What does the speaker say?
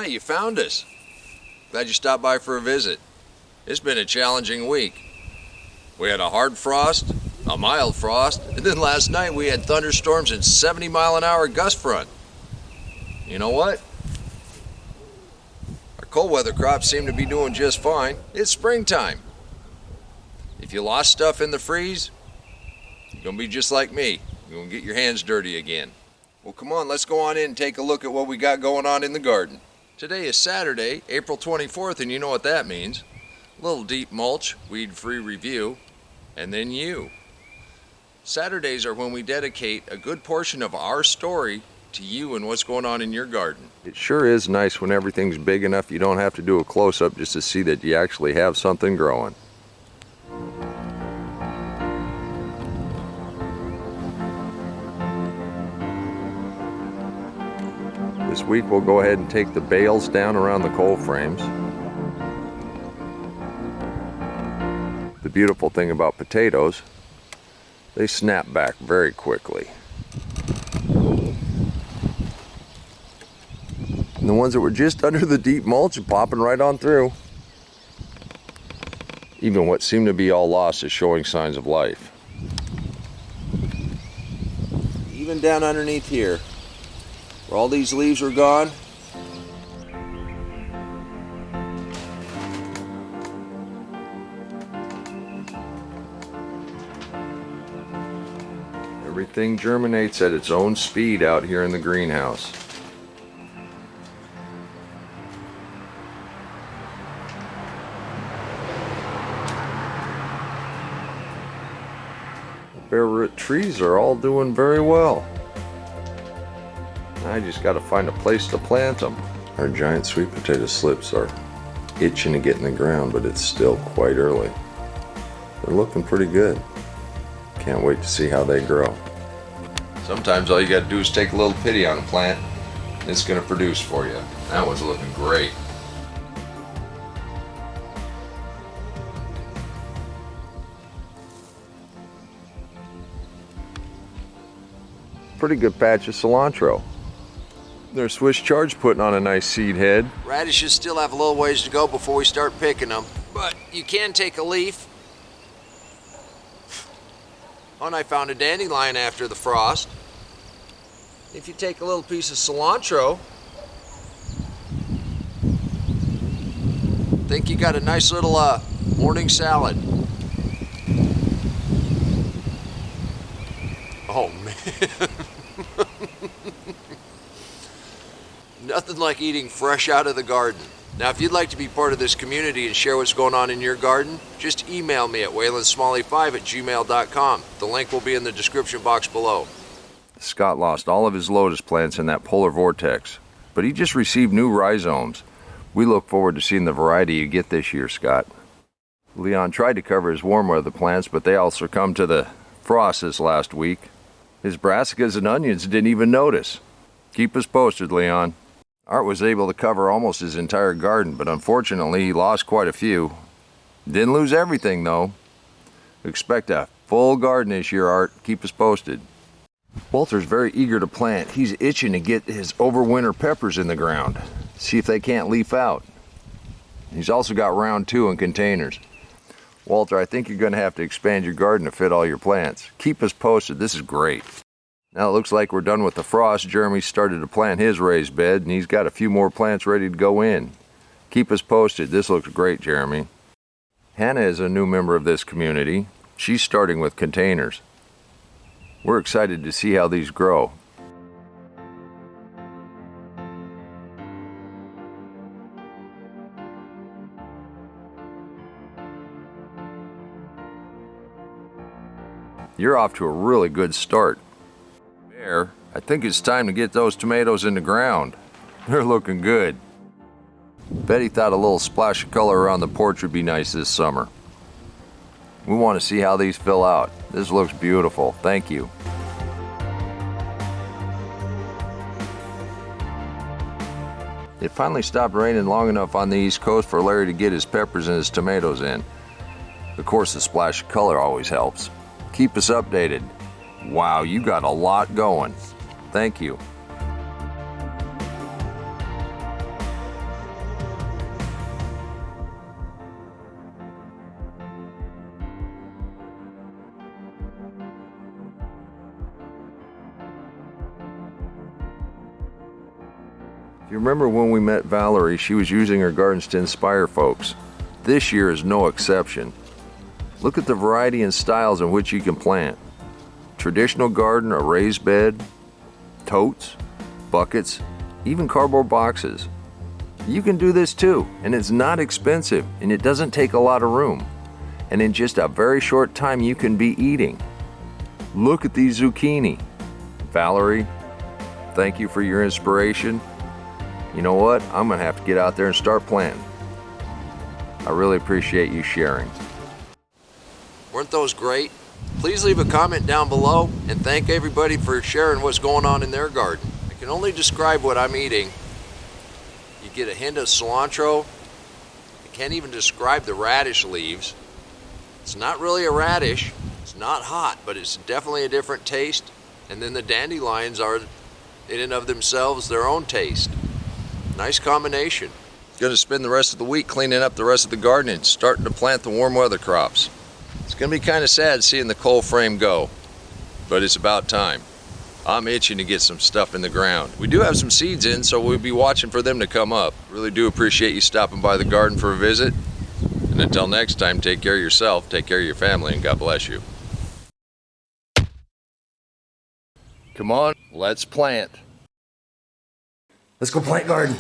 Hi, you found us. Glad you stopped by for a visit. It's been a challenging week. We had a hard frost, a mild frost, and then last night we had thunderstorms and 70-mile-an-hour gust front. You know what? Our cold weather crops seem to be doing just fine. It's springtime. If you lost stuff in the freeze, you're gonna be just like me. You're gonna get your hands dirty again. Well, come on, let's go on in and take a look at what we got going on in the garden. Today is Saturday, April 24th, and you know what that means. A little deep mulch, weed-free review, and then you. Saturdays are when we dedicate a good portion of our story to you and what's going on in your garden. It sure is nice when everything's big enough you don't have to do a close-up just to see that you actually have something growing. This week we'll go ahead and take the bales down around the coal frames. The beautiful thing about potatoes, they snap back very quickly. And the ones that were just under the deep mulch are popping right on through. Even what seemed to be all lost is showing signs of life. Even down underneath here, where all these leaves were gone, everything germinates at its own speed out here in the greenhouse. The bare root trees are all doing very well. I just got to find a place to plant them. Our giant sweet potato slips are itching to get in the ground, but it's still quite early. They're looking pretty good. Can't wait to see how they grow. Sometimes all you got to do is take a little pity on a plant, and it's going to produce for you. That one's looking great. Pretty good patch of cilantro. There's Swiss Charge putting on a nice seed head. Radishes still have a little ways to go before we start picking them, but you can take a leaf. Oh, and I found a dandelion after the frost. If you take a little piece of cilantro, I think you got a nice little morning salad. Oh man. Nothing like eating fresh out of the garden. Now, if you'd like to be part of this community and share what's going on in your garden, just email me at waylandsmalley5@gmail.com. The link will be in the description box below. Scott lost all of his lotus plants in that polar vortex, but he just received new rhizomes. We look forward to seeing the variety you get this year, Scott. Leon tried to cover his warm weather plants, but they all succumbed to the frost this last week. His brassicas and onions didn't even notice. Keep us posted, Leon. Art was able to cover almost his entire garden, but unfortunately he lost quite a few. Didn't lose everything though. Expect a full garden this year, Art. Keep us posted. Walter's very eager to plant. He's itching to get his overwinter peppers in the ground. See if they can't leaf out. He's also got round 2 in containers. Walter, I think you're going to have to expand your garden to fit all your plants. Keep us posted. This is great. Now it looks like we're done with the frost. Jeremy started to plant his raised bed, and he's got a few more plants ready to go in. Keep us posted. This looks great, Jeremy. Hannah is a new member of this community. She's starting with containers. We're excited to see how these grow. You're off to a really good start. I think it's time to get those tomatoes in the ground. They're looking good. Betty thought a little splash of color around the porch would be nice this summer. We want to see how these fill out. This looks beautiful. Thank you. It finally stopped raining long enough on the East Coast for Larry to get his peppers and his tomatoes in. Of course, the splash of color always helps. Keep us updated. Wow, you got a lot going. Thank you. You remember when we met Valerie, she was using her gardens to inspire folks. This year is no exception. Look at the variety and styles in which you can plant. Traditional garden, a raised bed, totes, buckets, even cardboard boxes. You can do this too, and it's not expensive, and it doesn't take a lot of room. And in just a very short time, you can be eating. Look at these zucchini. Valerie, thank you for your inspiration. You know what? I'm gonna have to get out there and start planting. I really appreciate you sharing. Weren't those great? Please leave a comment down below and thank everybody for sharing what's going on in their garden. I can only describe what I'm eating. You get a hint of cilantro. I can't even describe the radish leaves. It's not really a radish. It's not hot, but it's definitely a different taste. And then the dandelions are, in and of themselves, their own taste. Nice combination. Going to spend the rest of the week cleaning up the rest of the garden and starting to plant the warm weather crops. It's going to be kind of sad seeing the cold frame go, but it's about time. I'm itching to get some stuff in the ground. We do have some seeds in, so we'll be watching for them to come up. Really do appreciate you stopping by the garden for a visit. And until next time, take care of yourself, take care of your family, and God bless you. Come on, let's plant. Let's go plant garden.